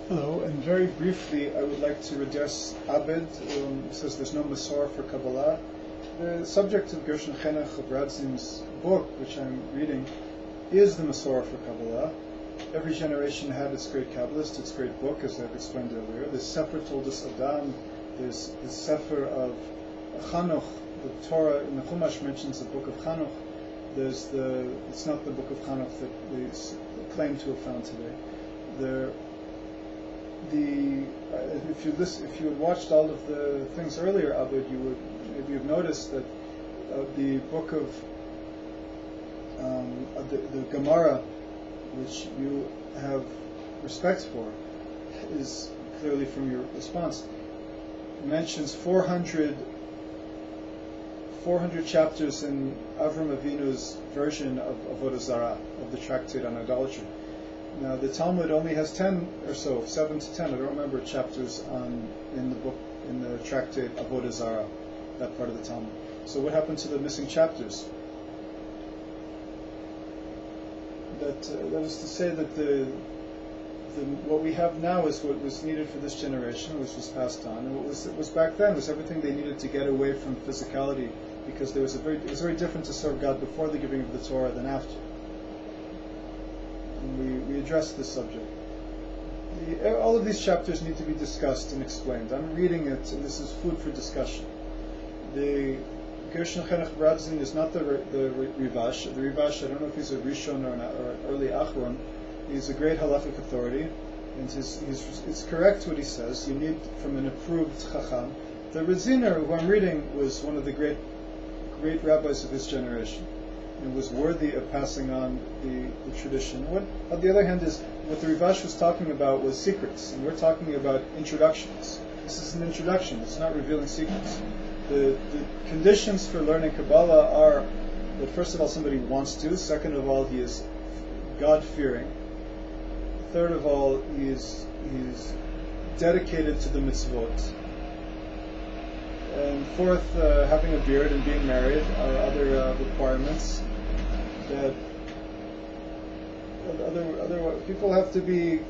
Hello, and very briefly I would like to address Abed, who says there's no Masorah for Kabbalah. The subject of Gershon Chenach of Radzin's book, which I'm reading, is the Masorah for Kabbalah. Every generation had its great Kabbalist, its great book, as I've explained earlier. There's Sefer Toldos Adam, there's the Sefer of Chanoch, the Torah in the Chumash mentions the book of Chanoch. It's not the book of Chanoch that we claim to have found today. If you had watched all of the things earlier, Abed, you would maybe have noticed that the book of the Gemara, which you have respect for, is clearly from your response, mentions 400 chapters in Avram Avinu's version of Avodah Zarah, of the tractate on idolatry. Now the Talmud only has 10 or so, 7 to 10, I don't remember, chapters in the tractate Avodah Zarah, that part of the Talmud. So what happened to the missing chapters? That is to say that what we have now is what was needed for this generation, which was passed on, and what was back then was everything they needed to get away from physicality, because it was very different to serve God before the giving of the Torah than after. And we addressed this subject. All of these chapters need to be discussed and explained. I'm reading it, and this is food for discussion. The Gershon Chenach Radzin is not the Rivash. The Rivash, I don't know if he's a Rishon or an early Achron. He's a great halachic authority, and it's correct what he says. You need from an approved Chacham. The Radziner, who I'm reading, was one of the great rabbis of his generation, and was worthy of passing on the tradition. On the other hand, is what the Rivash was talking about was secrets, and we're talking about introductions. This is an introduction. It's not revealing secrets. The conditions for learning Kabbalah are that first of all somebody wants to, second of all he is God-fearing, third of all he is dedicated to the mitzvot, and fourth, having a beard and being married are other requirements that other people have to be.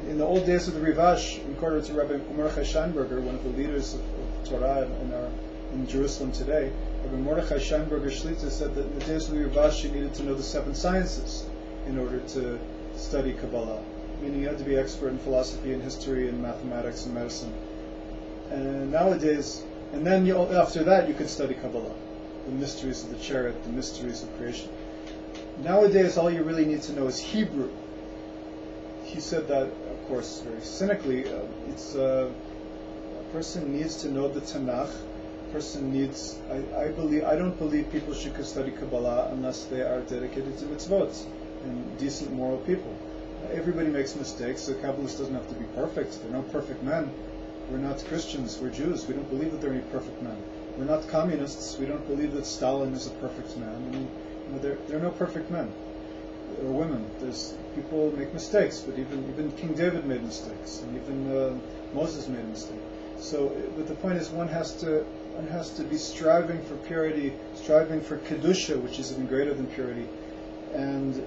In the old days of the Rivash, according to Rabbi Mordechai Scheinberger, one of the leaders of Torah in Jerusalem today, Rabbi Mordechai Scheinberger Shlita said that in the days of the Rivash you needed to know the 7 sciences in order to study Kabbalah, meaning you had to be expert in philosophy and history and mathematics and medicine. And nowadays, and then after that you could study Kabbalah, the mysteries of the chariot, the mysteries of creation. Nowadays all you really need to know is Hebrew. He said that, of course, very cynically. A person needs to know the Tanakh. A person needs. I don't believe people should study Kabbalah unless they are dedicated to mitzvot and decent moral people. Everybody makes mistakes. The Kabbalist doesn't have to be perfect. There are no perfect men. We're not Christians. We're Jews. We don't believe that there are any perfect men. We're not communists. We don't believe that Stalin is a perfect man. I mean, there are no perfect men or women. People make mistakes, but even King David made mistakes, and even Moses made a mistake. But the point is, one has to be striving for purity, striving for kedusha, which is even greater than purity. And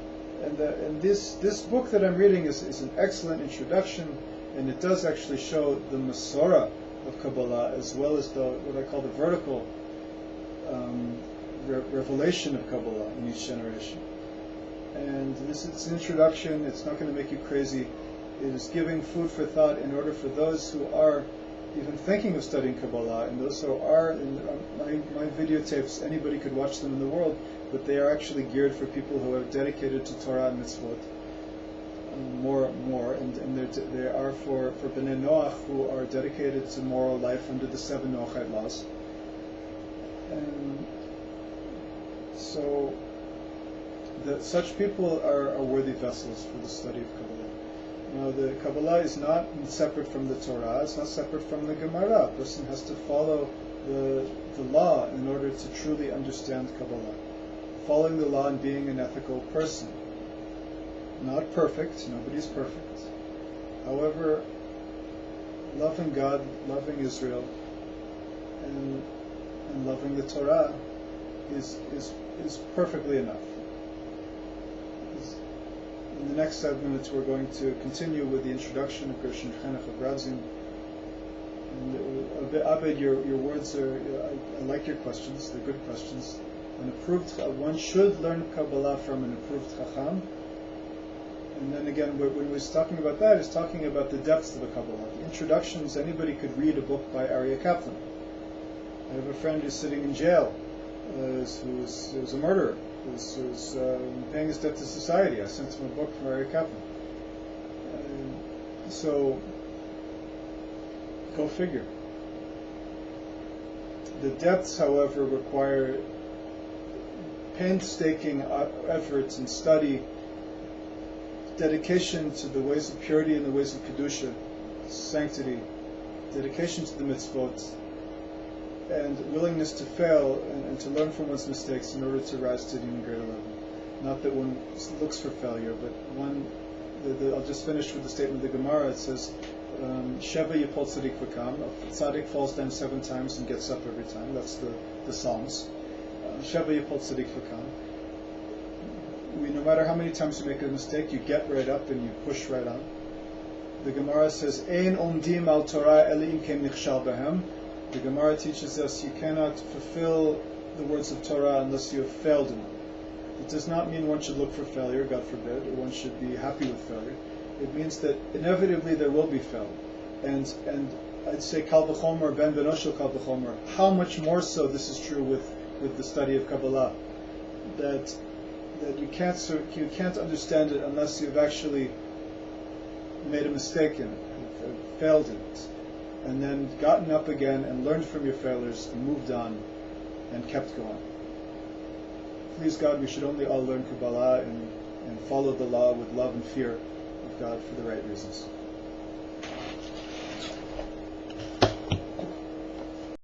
this book that I'm reading is an excellent introduction, and it does actually show the Masorah of Kabbalah as well as what I call the vertical revelation of Kabbalah in each generation. And it's an introduction. It's not going to make you crazy. It is giving food for thought in order for those who are even thinking of studying Kabbalah, and those who are in my videotapes. Anybody could watch them in the world, but they are actually geared for people who are dedicated to Torah and mitzvot more, and they are for Bnei Noach who are dedicated to moral life under the 7 Noachite laws. And so such people are worthy vessels for the study of Kabbalah. Now, the Kabbalah is not separate from the Torah. It's not separate from the Gemara. A person has to follow the law in order to truly understand Kabbalah. Following the law and being an ethical person. Not perfect. Nobody's perfect. However, loving God, loving Israel, and loving the Torah is perfectly enough. In the next 7 minutes, we're going to continue with the introduction of Gershon Chanach of Radzin. And Abed, your words are, I like your questions, they're good questions. One should learn Kabbalah from an approved Chacham. And then again, when we're talking about that, is talking about the depths of a Kabbalah. The introductions, anybody could read a book by Aryeh Kaplan. I have a friend who's sitting in jail, who's a murderer, who's paying his debt to society. I sent him a book from Aryeh Kaplan. So, go figure. The depths, however, require painstaking efforts and study, dedication to the ways of purity and the ways of Kedusha, sanctity, dedication to the mitzvot, and willingness to fail and to learn from one's mistakes in order to rise to the even greater level. Not that one looks for failure, but I'll just finish with the statement of the Gemara. It says, Sheva Yipol Tzadik V'Kam. A tzaddik falls down 7 times and gets up every time. That's the Psalms. Sheva Yipol Tzadik V'Kam. No matter how many times you make a mistake, you get right up and you push right on. The Gemara says, Ein omdim al Torah eli im kem nichshal behem. The Gemara teaches us you cannot fulfill the words of Torah unless you have failed in them. It does not mean one should look for failure, God forbid, or one should be happy with failure. It means that inevitably there will be failure. And I'd say Kal V'chomer, Ben Benoshel Kal V'chomer. How much more so this is true with the study of Kabbalah. That you can't understand it unless you've actually made a mistake in it, failed in it, and then gotten up again and learned from your failures and moved on and kept going. Please God, we should only all learn Kabbalah and follow the law with love and fear of God for the right reasons.